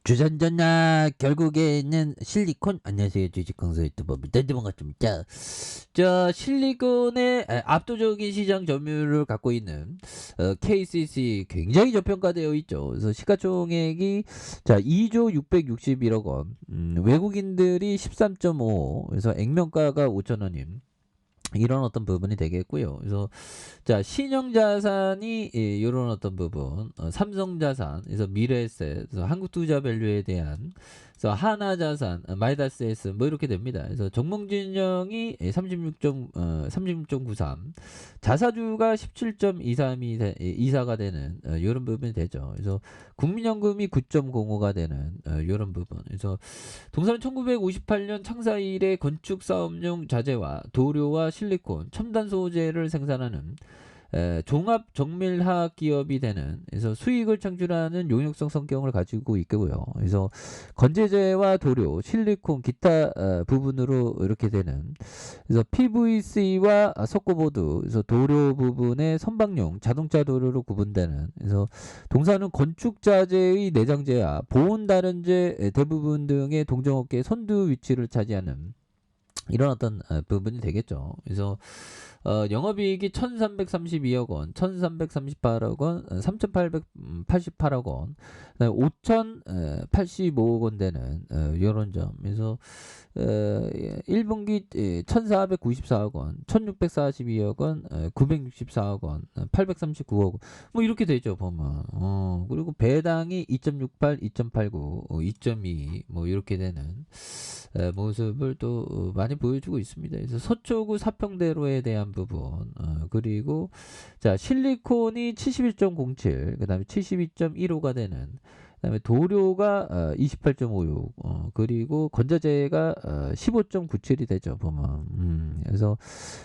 주전자나 결국에는 실리콘. 안녕하세요, 주식강사 유튜버입니다. 반갑습니다. 자, 실리콘의 압도적인 시장 점유율을 갖고 있는 KCC 굉장히 저평가되어 있죠. 그래서 시가총액이 자 2조 661억 원, 외국인들이 13.5, 그래서 액면가가 5천원임. 이런 어떤 부분이 되겠고요. 그래서 자 신용자산이 이런 어떤 부분, 삼성자산, 그래서 미래에셋, 그래서 한국투자밸류에 대한, 그래서 하나자산, 마이다스에스 뭐 이렇게 됩니다. 그래서 정몽진영이 36.93, 자사주가 17.23가 되는 이런 부분이 되죠. 그래서 국민연금이 9.05가 되는 이런 부분. 그래서 동사는 1958년 창사 이래 건축 사업용 자재와 도료와 실리콘, 첨단 소재를 생산하는 종합 정밀화학 기업이 되는, 그래서 수익을 창출하는 용역성 성격을 가지고 있고요. 그래서 건재재와 도료, 실리콘, 기타 부분으로 이렇게 되는, 그래서 PVC와 석고보드, 그래서 도료 부분의 선박용 자동차 도료로 구분되는, 그래서 동사는 건축 자재의 내장재와 보온 다른재 대부분 등의 동종업계 선두 위치를 차지하는 이런 어떤 부분이 되겠죠. 그래서 영업이익이 1332억 원, 1338억 원, 3888억 원, 5085억 원 되는 이런 점. 그래서 1분기 1494억 원, 1642억 원, 964억 원, 839억 원, 뭐 이렇게 되죠 보면. 그리고 배당이 2.68, 2.89, 2.2 뭐 이렇게 되는 모습을 또 많이 보여주고 있습니다. 그래서 서초구 사평대로에 대한 부분, 그리고 자 실리콘이 71.07, 그 다음에 72.15가 되는, 그다음에 도료가 28.56, 그리고 건자재가 15.97이 되죠 보면. 그래서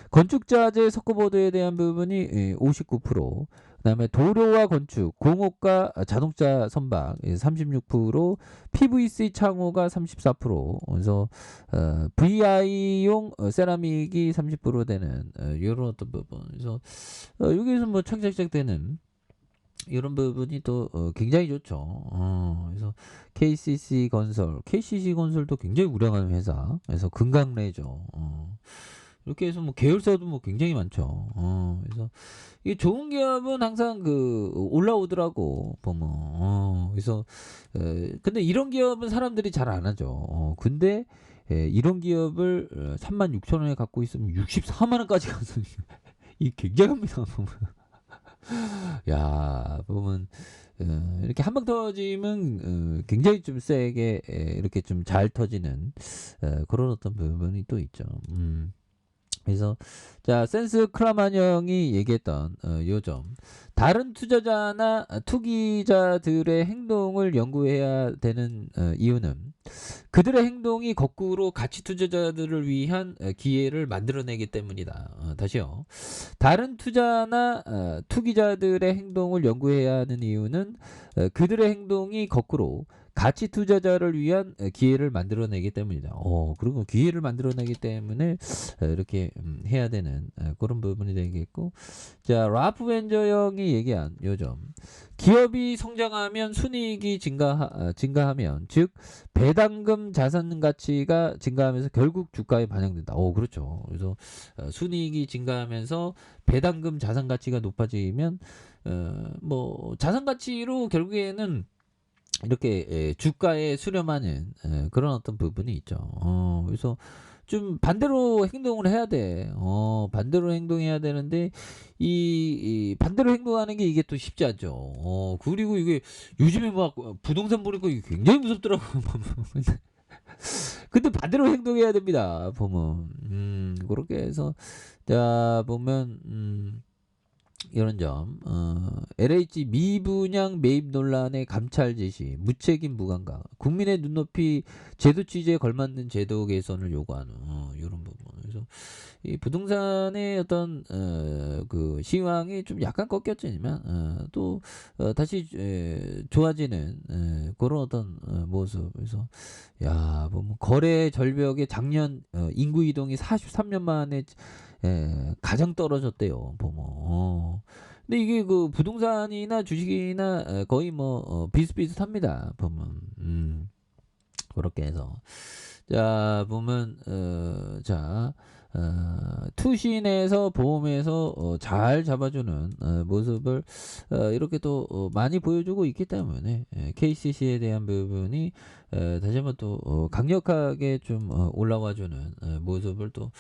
건축자재 석고보드에 대한 부분이 59%, 그다음에 도료와 건축, 공업과 자동차 선박 36%, PVC 창호가 34%, 그래서 VI용 세라믹이 30% 되는 이런 어떤 부분. 그래서 여기에서 뭐 착착착 되는 이런 부분이 또 굉장히 좋죠. 그래서 KCC 건설도 굉장히 우량한 회사. 그래서 금강래죠. 이렇게 해서 뭐 계열사도 뭐 굉장히 많죠. 그래서 이 좋은 기업은 항상 그 올라오더라고 보면. 그래서 근데 이런 기업은 사람들이 잘 안 하죠. 근데 이런 기업을 36,000원에 갖고 있으면 64만 원까지 가서 이 굉장합니다. 보면. 야, 보면 이렇게 한 방 터지면 굉장히 좀 세게 이렇게 좀 잘 터지는 그런 어떤 부분이 또 있죠. 그래서 자 센스 크라만형이 얘기했던 요점, 다른 투자자나 투기자들의 행동을 연구해야 되는 이유는 그들의 행동이 거꾸로 가치 투자자들을 위한 기회를 만들어내기 때문이다. 다시요. 다른 투자나 투기자들의 행동을 연구해야 하는 이유는 그들의 행동이 거꾸로 가치 투자자를 위한 기회를 만들어내기 때문이다. 그리고 기회를 만들어내기 때문에 이렇게 해야 되는 그런 부분이 되겠고, 자 라프 벤저 형이 얘기한 요점, 기업이 성장하면 순이익이 증가하면, 즉 배당금 자산 가치가 증가하면서 결국 주가에 반영된다. 그렇죠. 그래서 순이익이 증가하면서 배당금 자산 가치가 높아지면 뭐 자산 가치로 결국에는 이렇게 주가에 수렴하는 그런 어떤 부분이 있죠. 그래서 좀 반대로 행동을 해야 돼. 반대로 행동해야 되는데 이 반대로 행동하는 게 이게 또 쉽지 않죠. 그리고 이게 요즘에 막 부동산 보니까 이게 굉장히 무섭더라고. 근데 반대로 행동해야 됩니다. 보면 그렇게 해서 자 보면 이런 점, LH 미분양 매입 논란의 감찰 지시, 무책임 무감각, 국민의 눈높이 제도 취지에 걸맞는 제도 개선을 요구하는 이런 부분. 그래서 이 부동산의 어떤 그 시황이 좀 약간 꺾였지만 또 다시 좋아지는 그런 어떤 모습. 그래서 야, 뭐 거래 절벽에 작년 인구 이동이 43년 만에 가장 떨어졌대요 보면. 근데 이게 그 부동산이나 주식이나 거의 뭐 비슷비슷합니다 보면. 그렇게 해서 자 보면 투신에서 보험에서 잘 잡아주는 모습을 이렇게 또 많이 보여주고 있기 때문에 KCC에 대한 부분이 다시 한번 또 강력하게 좀 올라와주는 모습을 또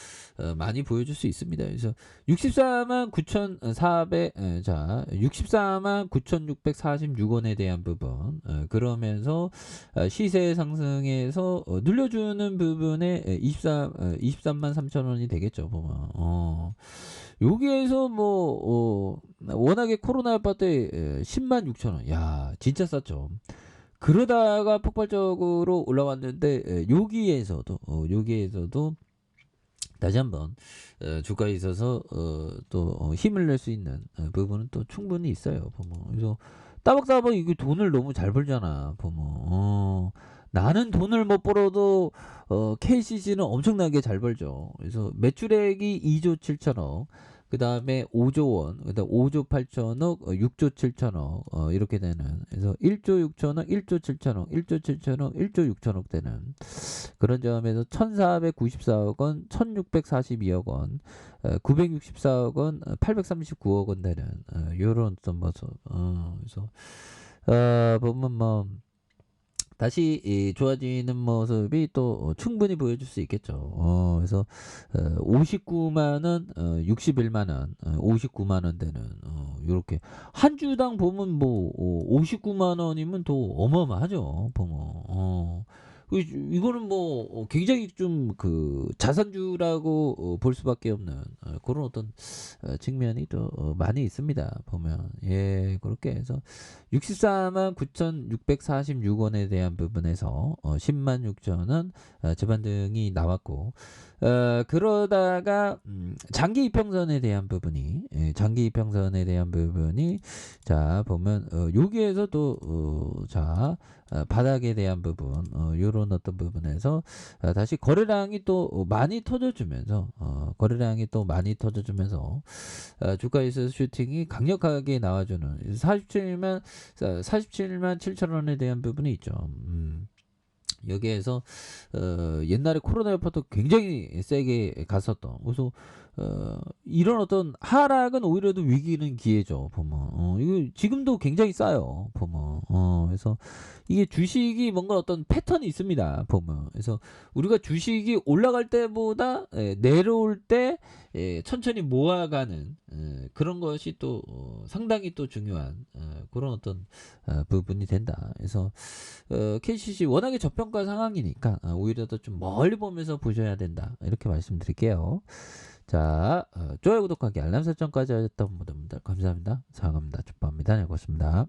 많이 보여줄 수 있습니다. 그래서 64만 9,400 64만 9,646원에 대한 부분 그러면서 시세 상승에서 늘려주는 부분에 23만 3천원이 되겠죠. 보면 여기에서 워낙에 코로나 여파 때 10만 6천원 야 진짜 쌌죠. 그러다가 폭발적으로 올라왔는데 여기에서도 다시 한번 주가에 있어서 또 힘을 낼 수 있는 부분은 또 충분히 있어요. 보면 그래서 따박따박 이게 돈을 너무 잘 벌잖아. 보면 나는 돈을 못 벌어도 KCC는 엄청나게 잘 벌죠. 그래서 매출액이 2조 7천억, 그 다음에 5조 원, 그 다음 5조 8천억, 6조 7천억 이렇게 되는 그래서 1조 6천억, 1조 7천억, 1조 7천억, 1조 6천억 되는 그런 점에서 1494억 원, 1642억 원, 964억 원, 839억 원 되는 요런 어떤 모습 그래서 보면 다시 좋아지는 모습이 또 충분히 보여줄 수 있겠죠. 그래서 59만원, 61만원, 59만원 되는 요렇게 한 주당 보면 59만원이면 또 어마어마하죠. 보면 이거는 굉장히 좀 자산주라고 볼 수밖에 없는 그런 어떤 측면이 또 많이 있습니다. 보면 그렇게 해서 64만 9,646원에 대한 부분에서 10만 6천원 재반등이 나왔고 그러다가 장기 이평선에 대한 부분이 자 보면 여기에서 또 바닥에 대한 부분 요런 어떤 부분에서 다시 거래량이 또 많이 터져주면서 주가에서 슈팅이 강력하게 나와주는 47만 7천원에 대한 부분이 있죠. 여기에서 옛날에 코로나 여파도 굉장히 세게 갔었던 그래서 이런 어떤 하락은 오히려 더 위기는 기회죠. 보면 이거 지금도 굉장히 싸요. 보면 그래서 이게 주식이 뭔가 어떤 패턴이 있습니다. 보면 그래서 우리가 주식이 올라갈 때보다 내려올 때 천천히 모아가는 그런 것이 또 상당히 또 중요한 그런 어떤 부분이 된다. 그래서 KCC 워낙에 저평가 상황이니까 오히려 더 좀 멀리 보면서 보셔야 된다. 이렇게 말씀드릴게요. 자, 좋아요, 구독하기, 알람 설정까지 하셨던 분들 감사합니다. 사랑합니다. 축복합니다. 네, 고맙습니다.